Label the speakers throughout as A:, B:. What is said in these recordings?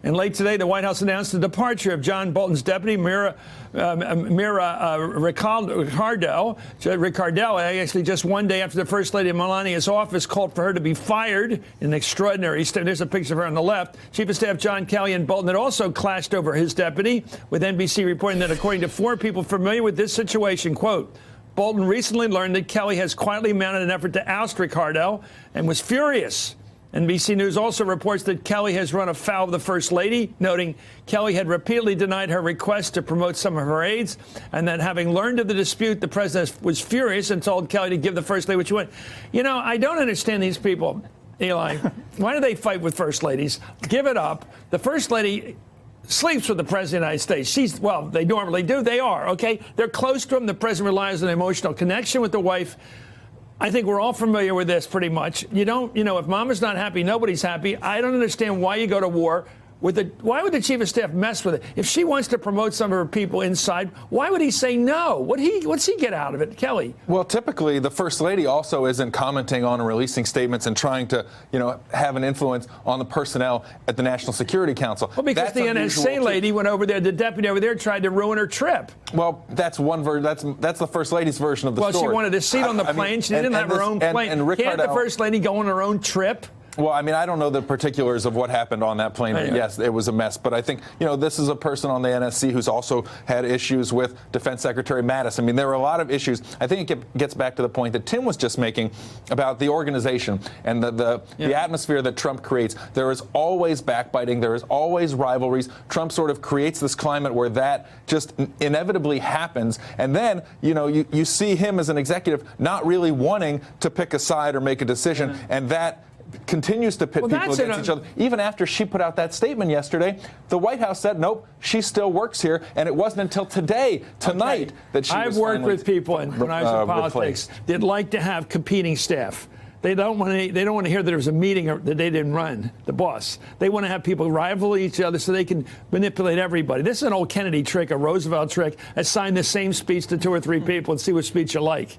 A: And late today, the White House announced the departure of John Bolton's deputy, Mira Ricardel, actually just one day after the First Lady of Melania's office called for her to be fired. An extraordinary step. There's a picture of her on the left. Chief of Staff John Kelly and Bolton had also clashed over his deputy, with NBC reporting that, according to 4 people familiar with this situation, quote, Bolton recently learned that Kelly has quietly mounted an effort to oust Ricardel and was furious. NBC News also reports that Kelly has run afoul of the First Lady, noting Kelly had repeatedly denied her request to promote some of her aides, and that having learned of the dispute, the president was furious and told Kelly to give the First Lady what she wanted. You know, I don't understand these people, Eli. Why do they fight with First Ladies? Give it up. The First Lady sleeps with the President of the United States. Well, they normally do. They are, okay? They're close to him. The President relies on an emotional connection with the wife. I think we're all familiar with this pretty much. You don't, if Mama's not happy, nobody's happy. I don't understand why you go to war with why would the Chief of Staff mess with it? If she wants to promote some of her people inside, why would he say no? What's he get out of it, Kelly?
B: Well, typically, the First Lady also isn't commenting on and releasing statements and trying to, have an influence on the personnel at the National Security Council.
A: Well, because the NSA lady went over there, the deputy over there tried to ruin her trip.
B: Well, that's one version. That's the First Lady's version of the story.
A: Well, she wanted a seat on the plane. She didn't have her own plane. Can't the First Lady go on her own trip?
B: Well, I mean, I don't know the particulars of what happened on that plane. But yes, it was a mess. But I think, this is a person on the NSC who's also had issues with Defense Secretary Mattis. I mean, there are a lot of issues. I think it gets back to the point that Tim was just making about the organization and the atmosphere that Trump creates. There is always backbiting. There is always rivalries. Trump sort of creates this climate where that just inevitably happens. And then, you see him as an executive not really wanting to pick a side or make a decision. And that continues to pit people against each other. Even after she put out that statement yesterday, the White House said, nope, she still works here. And it wasn't until tonight, that she was
A: I've worked with people when I was in politics that like to have competing staff. They don't want to hear that there was a meeting that they didn't run, the boss. They want to have people rival each other so they can manipulate everybody. This is an old Kennedy trick, a Roosevelt trick. Assign the same speech to 2 or 3 people and see what speech you like.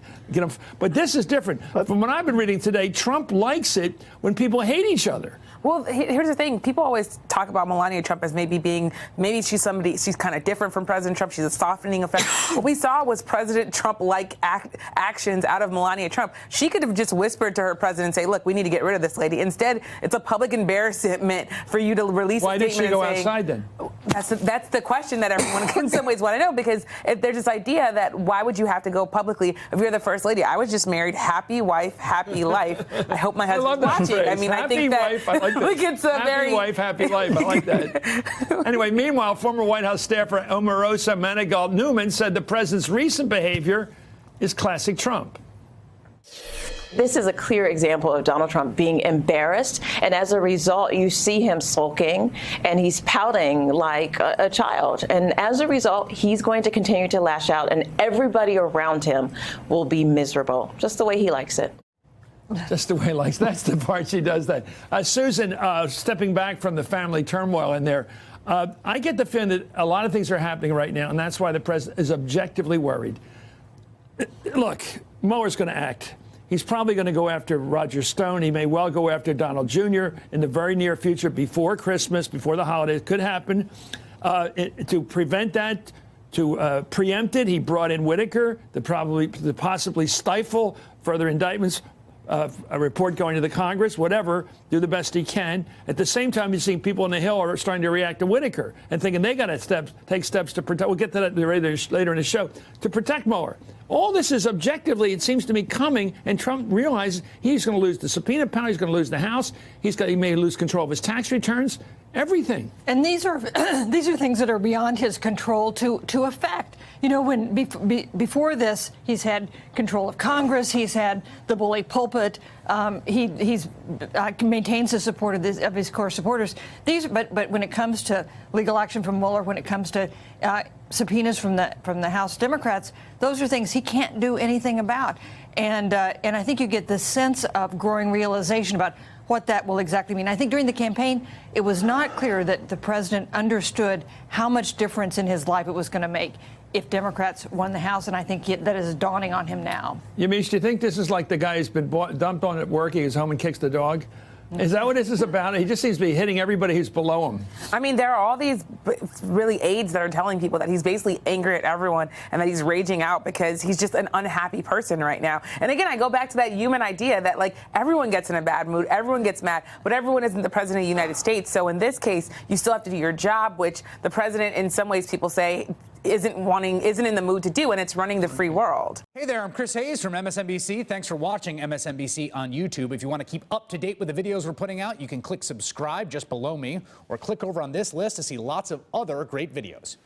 A: But this is different. From what I've been reading today, Trump likes it when people hate each other.
C: Well, here's the thing. People always talk about Melania Trump as maybe she's kind of different from President Trump. She's a softening effect. What we saw was President Trump-like actions out of Melania Trump. She could have just whispered to her president and say, look, we need to get rid of this lady. Instead, it's a public embarrassment for you to release a statement.
A: Why did she go outside then?
C: That's the question that everyone in some ways want to know, because if there's this idea that why would you have to go publicly if you're the First Lady? I was just married, happy wife, happy life. I hope my husband's watching.
A: Phrase.
C: I mean,
A: happy
C: I think that...
A: Wife, I like that.
C: Look, it's a
A: happy wife, happy life. I like that. Anyway, meanwhile, former White House staffer Omarosa Manigault Newman said the president's recent behavior is classic Trump.
D: This is a clear example of Donald Trump being embarrassed, and as a result, you see him sulking, and he's pouting like a child. And as a result, he's going to continue to lash out, and everybody around him will be miserable, just the way he likes it.
A: Just the way he likes. That's the part she does that. Susan, stepping back from the family turmoil in there, I get the feeling that a lot of things are happening right now, and that's why the president is objectively worried. Look, Mueller's going to act. He's probably going to go after Roger Stone. He may well go after Donald Jr. in the very near future, before Christmas, before the holidays. Could happen. To prevent that, to preempt it, he brought in Whitaker to possibly stifle further indictments. A report going to the Congress, whatever, do the best he can. At the same time, you're seeing people on the Hill are starting to react to Whitaker and thinking they got to take steps to protect. We'll get to that later in the show, to protect Mueller. All this is objectively, it seems to me, coming, and Trump realizes he's going to lose the subpoena power, he's going to lose the House, he may lose control of his tax returns, everything.
E: And these are things that are beyond his control to affect. Before this, he's had control of Congress, he's had the bully pulpit, he's maintains the support of his core supporters. But when it comes to legal action from Mueller, when it comes to subpoenas from the House Democrats, those are things he can't do anything about. And I think you get this sense of growing realization about what that will exactly mean. I think during the campaign, it was not clear that the president understood how much difference in his life it was going to make if Democrats won the House, and I think that is dawning on him now.
A: Yamiche, do you think this is like the guy who's been dumped on at work, he goes home and kicks the dog? Is that what this is about? He just seems to be hitting everybody who's below him.
C: I mean, there are all these really aides that are telling people that he's basically angry at everyone and that he's raging out because he's just an unhappy person right now. And again, I go back to that human idea that, like, everyone gets in a bad mood, everyone gets mad, but everyone isn't the president of the United States. So in this case, you still have to do your job, which the president, in some ways, people say, isn't in the mood to do, and it's running the free world.
F: Hey there, I'm Chris Hayes from MSNBC. Thanks for watching MSNBC on YouTube. If you want to keep up to date with the videos we're putting out, you can click subscribe just below me, or click over on this list to see lots of other great videos.